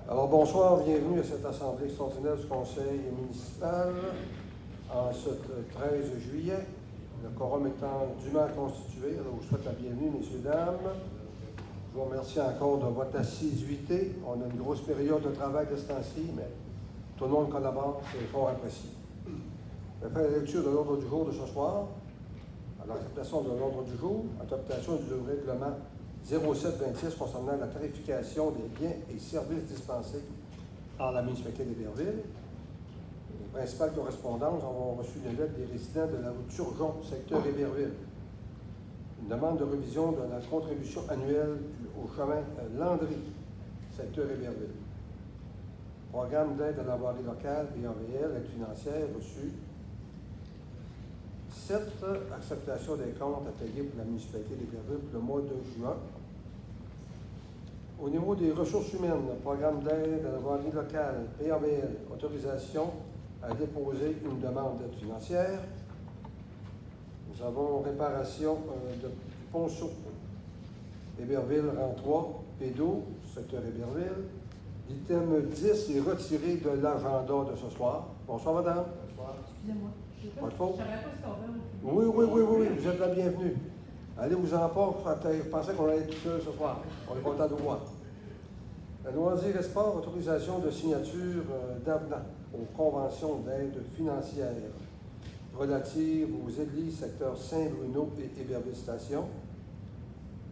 Alors bonsoir, bienvenue à cette assemblée extraordinaire du Conseil municipal en ce 13 juillet. Le quorum étant dûment constitué, alors je vous souhaite la bienvenue, messieurs, dames. Je vous remercie encore de votre assiduité. On a une grosse période de travail de ce temps-ci, mais tout le monde collabore, c'est fort apprécié. Je vais faire la lecture de l'ordre du jour de ce soir. Alors, l'acceptation de l'ordre du jour, adoptation du règlement 0726 concernant la tarification des biens et services dispensés par la municipalité d'Héberville. Les principales correspondances ont reçu une lettre des résidents de la rue Turgeon, secteur Héberville. Une demande de révision de la contribution annuelle au chemin Landry, secteur Héberville. Programme d'aide à la voirie locale, BAVL, aide financière reçue. 7. Acceptation des comptes à payer pour la municipalité d'Héberville pour le mois de juin. Au niveau des ressources humaines, le programme d'aide à la voirie locale, PAVL, autorisation à déposer une demande d'aide financière. Nous avons réparation de ponceau. Héberville, rang 3, P12, secteur Héberville. L'item 10 est retiré de l'agenda de ce soir. Bonsoir, madame. Bonsoir. Excusez-moi. Pas de faute. Je ne savais pas si on Oui, vous êtes la bienvenue. Allez-vous-en pas, je pensais qu'on allait être tout seul ce soir. On est content de vous voir. La loisir et sport, autorisation de signature d'avenant aux conventions d'aide financière relatives aux églises secteur Saint-Bruno et Héberville Station.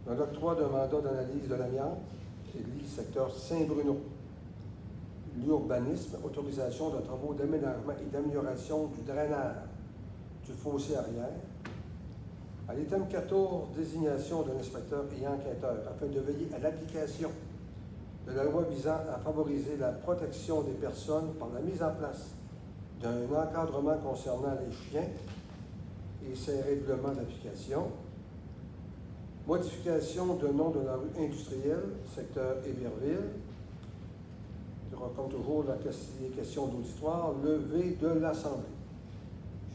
Un octroi d'un mandat d'analyse de l'amiante, église secteur Saint-Bruno. L'urbanisme, autorisation de travaux d'aménagement et d'amélioration du drainage du fossé arrière. À l'item 14, désignation d'un inspecteur et enquêteur afin de veiller à l'application de la loi visant à favoriser la protection des personnes par la mise en place d'un encadrement concernant les chiens et ses règlements d'application. Modification de nom de la rue industrielle, secteur Héberville. Comme toujours, les questions d'auditoire, levée de l'Assemblée.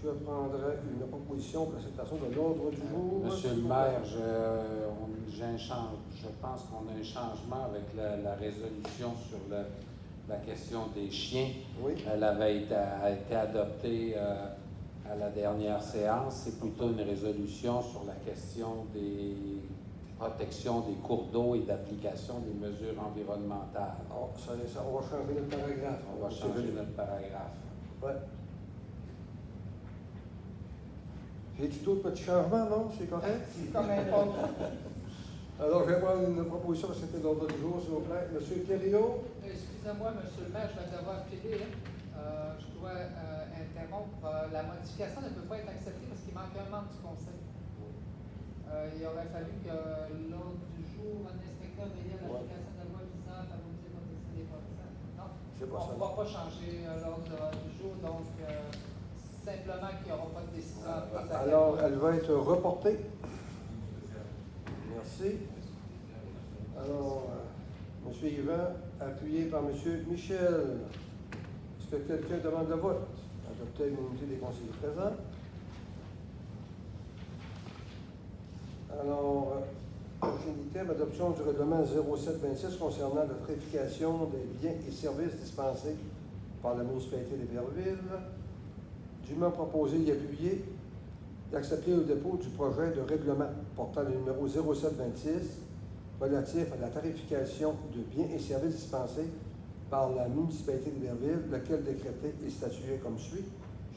Je prendrai une proposition pour l'acceptation de l'ordre du jour. Monsieur le maire, je pense qu'on a un changement avec la résolution sur la question des chiens. Oui. Elle avait été adoptée à la dernière séance. C'est plutôt une résolution sur la question des protection des cours d'eau et d'application des mesures environnementales. Oh, on va changer notre paragraphe. On va changer notre paragraphe. Oui. J'ai-tu d'autres petits changements, non? C'est correct? C'est comme un compte. Alors, je vais prendre une proposition, c'était l'ordre du jour, s'il vous plaît. Monsieur Thériault? Excusez-moi, monsieur le maire, je vais devoir filer. Je dois interrompre. La modification ne peut pas être acceptée parce qu'il manque un membre du conseil. Il aurait fallu que l'ordre du jour, un inspecteur veille à l'application de la loi visant à favoriser la protection des partisans. Non, on ne va pas changer l'ordre du jour, donc simplement qu'il n'y aura pas de décision. Alors, elle va être reportée. Merci. Alors, M. Yvan, appuyé par M. Michel. Est-ce que quelqu'un demande le vote? Adopter l'unité des conseillers présents. Alors, prochain item, adoption du règlement 0726 concernant la tarification des biens et services dispensés par la municipalité d'Héberville. Dûment proposé y appuyer, d'accepter le dépôt du projet de règlement portant le numéro 0726 relatif à la tarification de biens et services dispensés par la municipalité d'Héberville, lequel décrété est statué comme suit.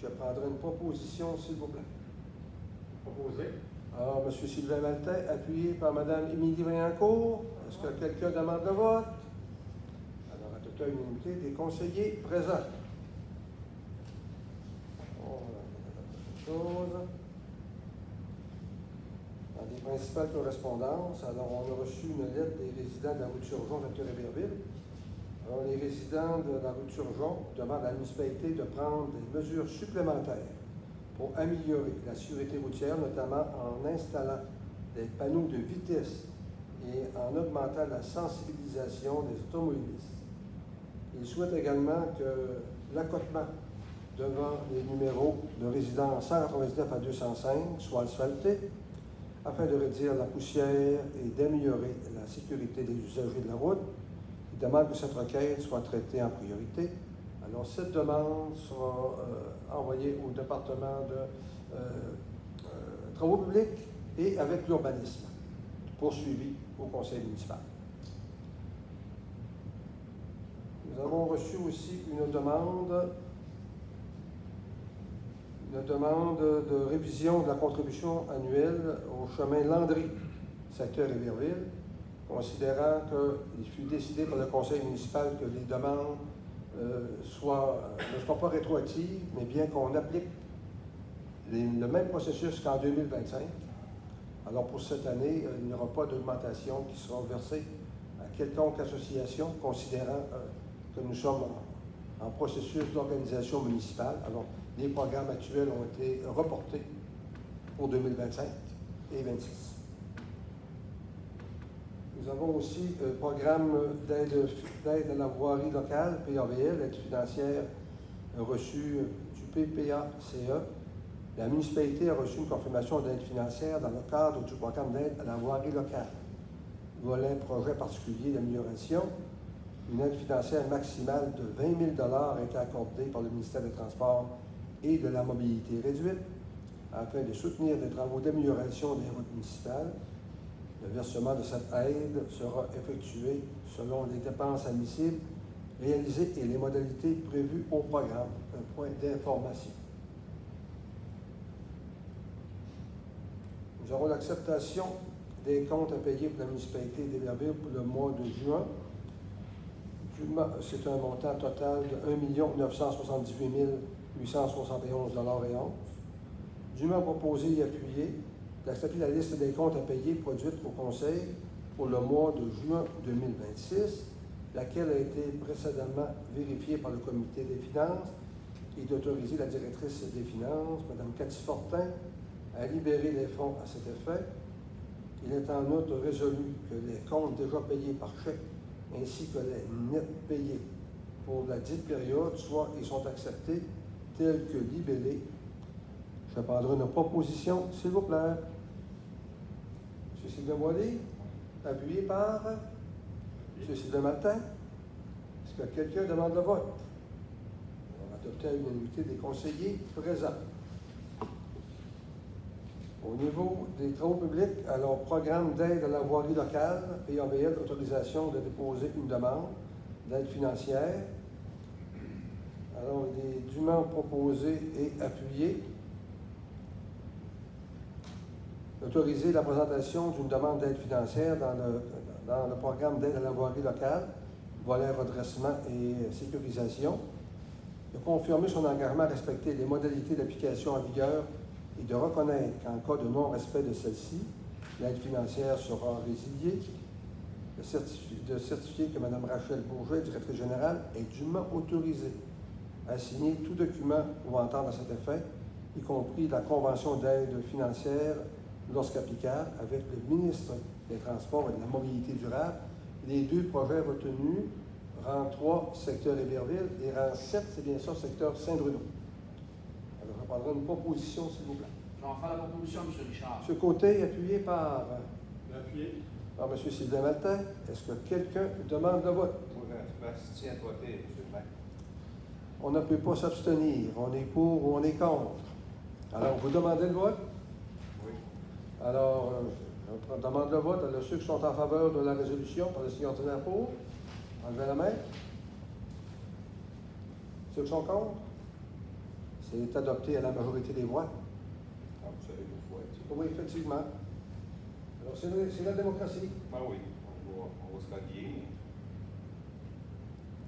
Je prendrai une proposition, s'il vous plaît. Proposé. Alors, M. Sylvain Maltais, appuyé par Mme Émilie Vaillancourt. Est-ce que quelqu'un demande le vote? Alors, adopter une unité des conseillers présents. Dans les principales correspondances, alors on a reçu une lettre des résidents de la rue Turgeon, secteur Héberville. Alors, les résidents de la rue Turgeon demandent à la municipalité de prendre des mesures supplémentaires pour améliorer la sécurité routière, notamment en installant des panneaux de vitesse et en augmentant la sensibilisation des automobilistes. Ils souhaitent également que l'accotement devant les numéros de résidence 199 à 205 soit asphalté afin de réduire la poussière et d'améliorer la sécurité des usagers de la route demande que cette requête soit traitée en priorité. Alors, cette demande sera envoyée au département de Travaux publics et avec l'urbanisme, poursuivi au conseil municipal. Nous avons reçu aussi une demande de révision de la contribution annuelle au chemin Landry, secteur Héberville, considérant qu'il fut décidé par le conseil municipal que les demandes ne soient pas rétroactives, mais bien qu'on applique le même processus qu'en 2025. Alors pour cette année, il n'y aura pas d'augmentation qui sera versée à quelconque association, considérant que nous sommes en processus d'organisation municipale. Alors, les programmes actuels ont été reportés pour 2025 et 2026. Nous avons aussi un programme d'aide à la voirie locale, PAVL, aide financière reçue du PPACE. La municipalité a reçu une confirmation d'aide financière dans le cadre du programme d'aide à la voirie locale. Volet projet particulier d'amélioration. Une aide financière maximale de 20 000 a été accordée par le ministère des Transports et de la Mobilité réduite afin de soutenir des travaux d'amélioration des routes municipales. Le versement de cette aide sera effectué selon les dépenses admissibles réalisées et les modalités prévues au programme. Un point d'information. Nous aurons l'acceptation des comptes à payer pour la municipalité d'Héberville pour le mois de juin. C'est un montant total de 1 978 871 et 11. Dûment proposé et appuyé d'accepter la liste des comptes à payer produite au Conseil pour le mois de juin 2026, laquelle a été précédemment vérifiée par le Comité des finances et d'autoriser la directrice des finances, Mme Cathy Fortin, à libérer les fonds à cet effet. Il est en outre résolu que les comptes déjà payés par chèque ainsi que les nets payés pour la dite période soient et sont acceptés tels que libellés. Je prendrai une proposition, s'il vous plaît. M. Sylvain Boilly, appuyé par M. Sylvain Martin. Est-ce que quelqu'un demande le vote? On va adopter à l'unanimité des conseillers présents. Au niveau des travaux publics, alors, programme d'aide à la voirie locale, PAVL, autorisation de déposer une demande d'aide financière. Alors, il est dûment proposé et appuyé d'autoriser la présentation d'une demande d'aide financière dans le programme d'aide à la voirie locale, volet redressement et sécurisation, de confirmer son engagement à respecter les modalités d'application en vigueur et de reconnaître qu'en cas de non-respect de celle-ci, l'aide financière sera résiliée, de certifier que Mme Rachel Bourget, directrice générale, est dûment autorisée à signer tout document ou entendre à cet effet, y compris la convention d'aide financière lorsqu'applicable avec le ministre des Transports et de la Mobilité durable. Les deux projets retenus, rang 3, secteur Héberville, et rang 7, c'est bien ça, secteur Saint-Bruno. Alors, je prendrai une proposition, s'il vous plaît. Je vais faire la proposition, M. Richard. M. Côté, appuyé par Appuyé. M. Sylvain Maltais. Est-ce que quelqu'un demande le vote? Oui, je m'abstiens à voter, M. le maire. On ne peut pas s'abstenir. On est pour ou on est contre. Alors, vous demandez le vote? Oui. Alors, on demande le vote. Alors, ceux qui sont en faveur de la résolution par le signe ordinaire pour, enlevez la main. Ceux qui sont contre? C'est adopté à la majorité des voix. Ah, vous savez pourquoi. Oui, effectivement. Alors, c'est la démocratie. Ah oui, on va se rallier.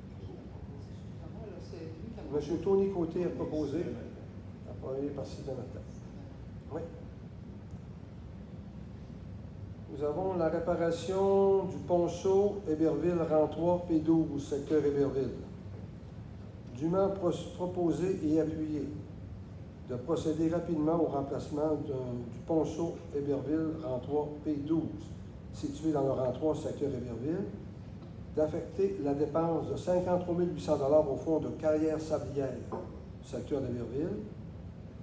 Excusez-moi, là, c'est lui qui a M. Tony Côté a proposé, appuyé par Sylvain Martin. Oui. Nous avons la réparation du ponceau Héberville, rang 3, P12, secteur Héberville. Dûment proposé et appuyé de procéder rapidement au remplacement du ponceau Héberville, rang 3, P12, situé dans le rang 3, secteur Héberville, d'affecter la dépense de 53 800 $ au fonds de carrière sablière du secteur d'Héberville,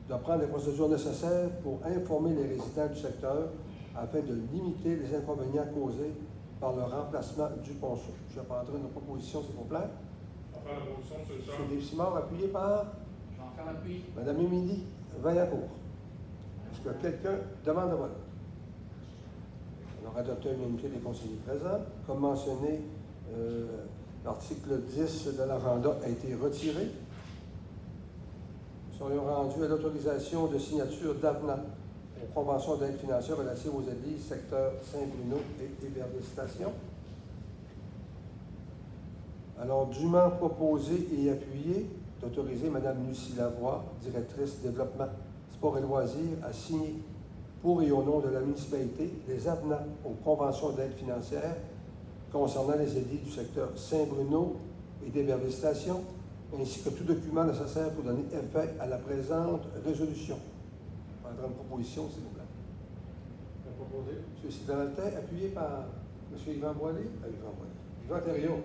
de prendre les procédures nécessaires pour informer les résidents du secteur afin de limiter les inconvénients causés par le remplacement du ponceau. Je prendrai une proposition, s'il vous plaît. On va faire la proposition, M. M. Richard. Dave-Simard, appuyé par Jean-Pierre Lappuie. Mme Émilie Vaillancourt. Est-ce que quelqu'un demande le vote? On aura adopté l'unanimité des conseillers présents. Comme mentionné, l'article 10 de l'agenda a été retiré. Nous serions rendus à l'autorisation de signature d'avenant aux conventions d'aide financière relatives aux églises secteur Saint-Bruno et Héberville Station. Alors, dûment proposé et appuyé d'autoriser Mme Lucie Lavoie, directrice développement, sport et loisirs, à signer pour et au nom de la municipalité des avenants aux conventions d'aide financière concernant les églises du secteur Saint-Bruno et d'Héberville Station, ainsi que tout document nécessaire pour donner effet à la présente résolution. On prendra une proposition, s'il vous plaît. Proposé. M. Sidaltin, appuyé par M. Yvan Boilly. Yvan Thériault.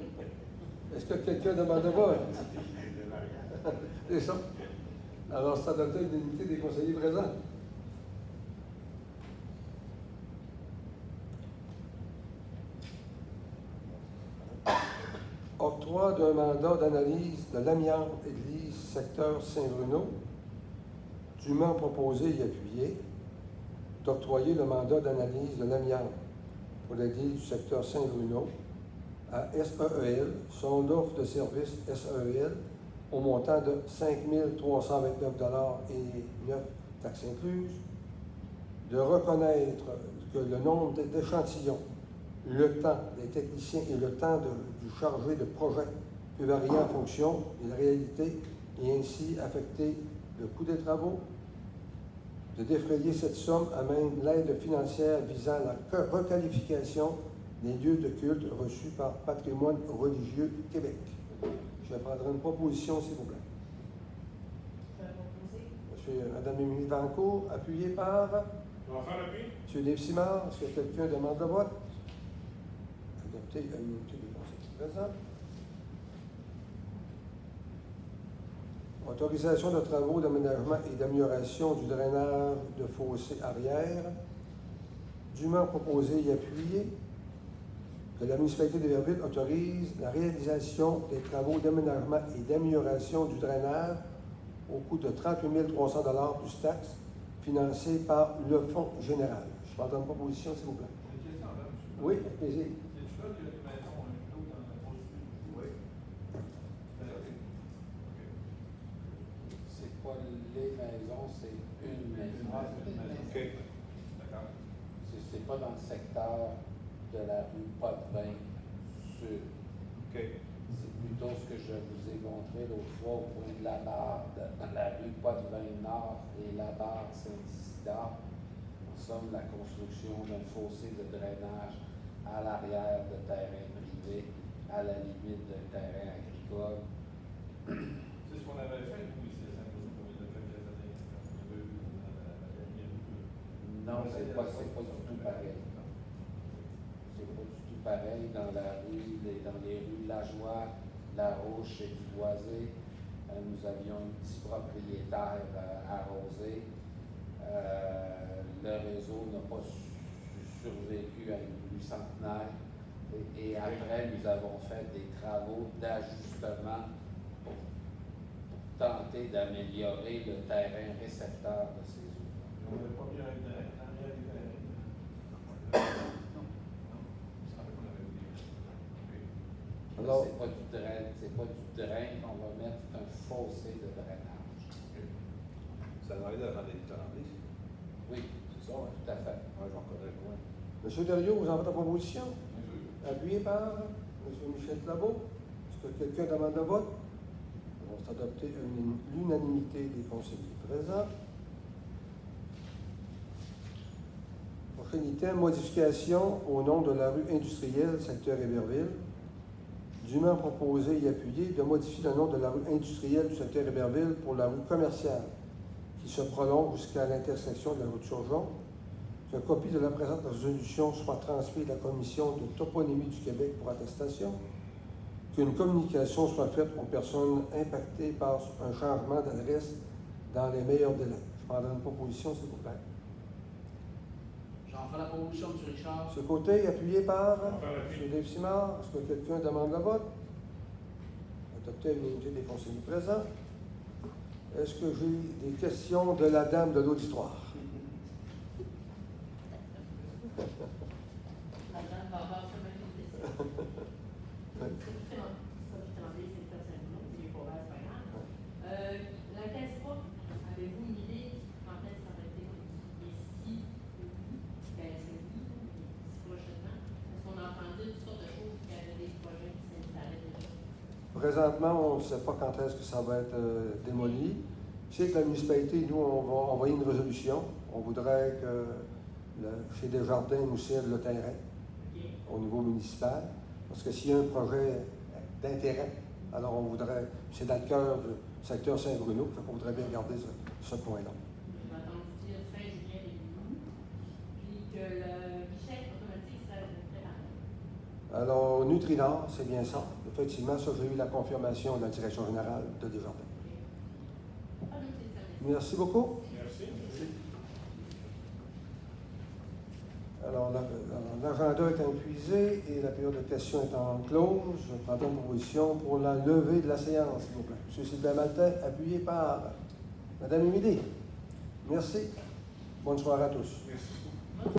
Est-ce que quelqu'un demande de vote? C'est ça. Alors, c'est adopté l'unanimité des conseillers présents. Octroi d'un mandat d'analyse de l'amiante Église secteur Saint-Bruno, dûment proposé et appuyé, d'octroyer le mandat d'analyse de l'amiante pour l'Église du secteur Saint-Bruno à SEEL, son offre de service SEEL, au montant de 5 329 et 9 taxes incluses, de reconnaître que le nombre d'échantillons, le temps des techniciens et le temps du chargé de projet peut varier en fonction de la réalité et ainsi affecter le coût des travaux, de défrayer cette somme à même l'aide financière visant la requalification des lieux de culte reçus par Patrimoine religieux Québec. Je prendrai une proposition, s'il vous plaît. Mme Émilie Vancourt, appuyée par Jean-Pierre Lappuie. M. Dave-Simard. Est-ce que quelqu'un demande le vote? Adopté à l'unanimité des conseillers présents. Autorisation de travaux d'aménagement et d'amélioration du drainage de fossé arrière. Dûment proposé et appuyé que la municipalité d'Héberville autorise la réalisation des travaux d'aménagement et d'amélioration du drainage au coût de 38 300 plus taxes, financés par le Fonds général. Je vais dans une proposition, s'il vous plaît. Une question, là, M. Oui, avec plaisir. C'est-tu là que les maisons ont un clos dans la construction? Oui. C'est pas les maisons, c'est une maison. Ah, c'est une maison. OK. D'accord. C'est pas dans le secteur de la rue Potvin Sud. OK. C'est plutôt ce que je vous ai montré l'autre fois au point de la barre, dans la rue Potvin Nord et la barre Saint-Isidore. En somme, la construction d'un fossé de drainage à l'arrière de terrains privés, à la limite d'un terrain agricole. C'est ce qu'on avait fait, nous, ici, à Saint-Bruno, il y a quelques années. Il y avait eu Non, c'est pas du tout pareil. C'est pas du tout pareil dans dans les rues La Joie, La Roche et du Boisé. Nous avions un petit propriétaire arrosé. Le réseau n'a pas survécu à une rue centenaire. Et après, nous avons fait des travaux d'ajustement pour tenter d'améliorer le terrain récepteur de ces eaux. On n'avait pas mis un drain en arrière des terrains. Non. Il me semble qu'on avait oublié. OK. Alors- C'est pas du drain qu'on va mettre, c'est un fossé de drainage. Ça va aller dans les Tremblay. Oui, C'est ça, hein? tout à fait. Moi, j'en connais le coin. M. Thériault, vous en faites la proposition? Bien sûr. Appuyé par M. Michel Claveau. Est-ce que quelqu'un demande le vote? On s'est adopté l'unanimité des conseillers présents. Prochain item, modification au nom de la rue industrielle, secteur Héberville. Dûment proposé et appuyé de modifier le nom de la rue industrielle du secteur Héberville pour la rue commerciale, qui se prolonge jusqu'à l'intersection de la rue de Surgeon. Qu'une copie de la présente résolution soit transmise à la Commission de toponymie du Québec pour attestation. Qu'une communication soit faite aux personnes impactées par un changement d'adresse dans les meilleurs délais. Je prendrai une proposition, s'il vous plaît. J'en fais la proposition, M. Richard. M. Côté, appuyé par On va faire l'appui. M. Dave Simard. Est-ce que quelqu'un demande le vote? Adopté à l'unanimité des conseillers présents. Est-ce que j'ai des questions de la dame de l'auditoire? Madame va avoir ça même une question. Sophie Tremblay, secteur Saint-Bruno, c'est pas grave, c'est pas grave. La caisse pas, avez-vous une idée quand est-ce que ça va être et si oui, ben c'est oui, si prochainement? Parce qu'on a entendu toutes sortes de choses qu'il y avait des projets qui s'installaient déjà. Présentement, on ne sait pas quand est-ce que ça va être démoli. Je sais que la municipalité, nous, on va envoyer une résolution. On voudrait que chez Desjardins nous cède le terrain au niveau municipal. Parce que s'il y a un projet d'intérêt, alors on voudrait, c'est dans le cœur du secteur Saint-Bruno, fait qu'on voudrait bien garder ce coin-là. J'ai entendu dire fin juillet et août, puis que le guichet automatique serait préparé. Alors, Nutrinor, c'est bien ça. Effectivement, ça, j'ai eu la confirmation de la direction générale de Desjardins. Pas d'autres questions. Merci beaucoup. Merci. Alors, l'agenda est épuisé et la période de questions est en close. Je prends une proposition pour la levée de la séance, s'il vous plaît. M. Sylvain Maltais, appuyé par Mme Émilie. Merci. Bonne soirée à tous. Merci.